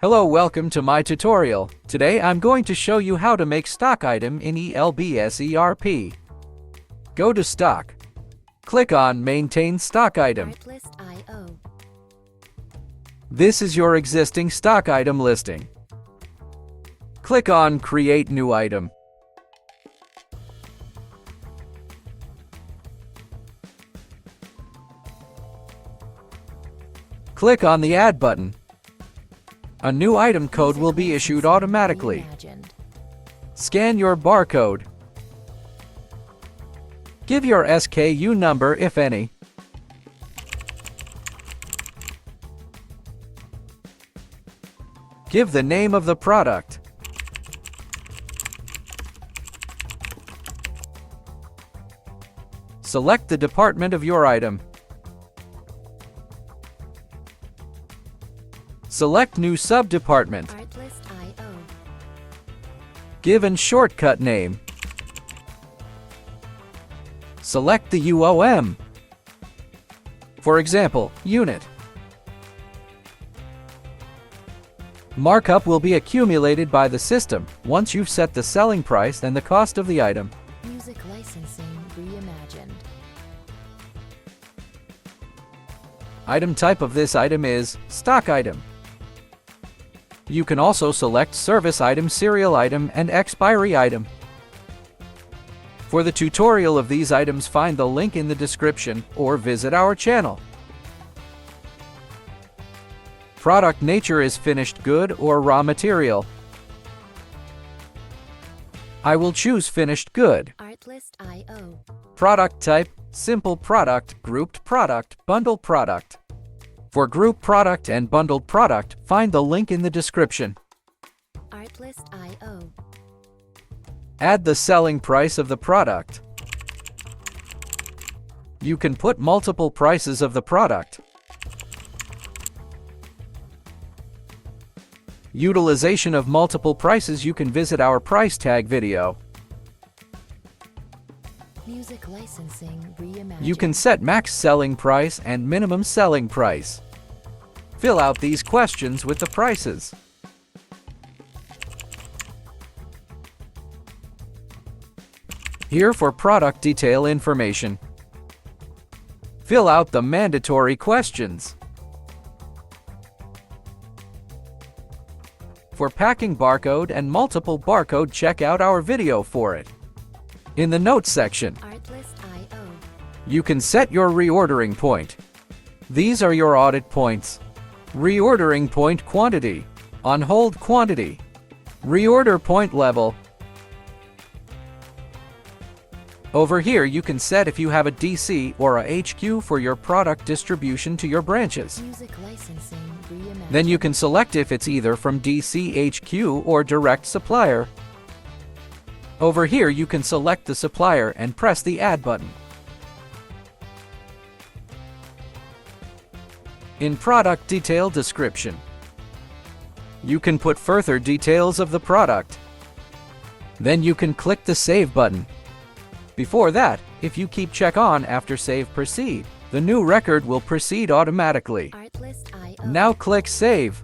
Hello, welcome to my tutorial. Today I'm going to show you how to make stock item in ELBS ERP. Go to Stock. Click on Maintain Stock Item. This is your existing stock item listing. Click on Create New Item. Click on the Add button. A new item code will be issued automatically. Scan your barcode. Give your SKU number, if any. Give the name of the product. Select the department of your item. Select New Sub-Department. Give an shortcut name. Select the UOM. For example, unit. Markup will be accumulated by the system once you've set the selling price and the cost of the item. Music licensing reimagined. Item type of this item is stock item. You can also select service item, serial item, and expiry item. For the tutorial of these items, find the link in the description or visit our channel. Product nature is finished good or raw material. I will choose finished good. Artlist.io. Product type, simple product, grouped product, bundled product. For group product and bundled product, find the link in the description. Artlist.io. Add the selling price of the product. You can put multiple prices of the product. Utilization of multiple prices, you can visit our price tag video. Music licensing reimagined. You can set max selling price and minimum selling price. Fill out these questions with the prices. Here for product detail information. Fill out the mandatory questions. For packing barcode and multiple barcode, check out our video for it. In the notes section, Artlist.io. you can set your reordering point. These are your audit points. Reordering point quantity, on hold quantity, reorder point level. Over here you can set if you have a DC or a HQ for your product distribution to your branches. Music licensing reimagined. Then you can select if it's either from DC HQ or direct supplier. Over here you can select the supplier and press the Add button. In product detail description, you can put further details of the product. Then you can click the Save button. Before that, if you keep check on after Save Proceed, the new record will proceed automatically. Artlist.io. Now click Save.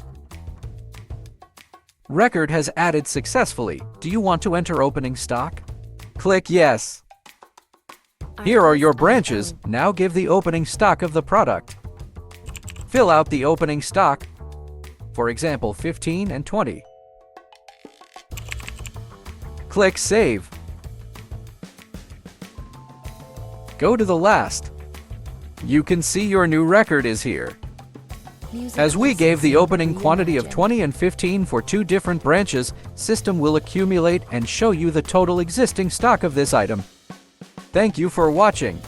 Record has added successfully. Do you want to enter opening stock? Click Yes. Here are your branches. Now give the opening stock of the product. Fill out the opening stock, for example 15 and 20. Click Save. Go to the last. You can see your new record is here. Music As we gave the licensing opening quantity of reimagined. 20 and 15 for two different branches, system will accumulate and show you the total existing stock of this item. Thank you for watching.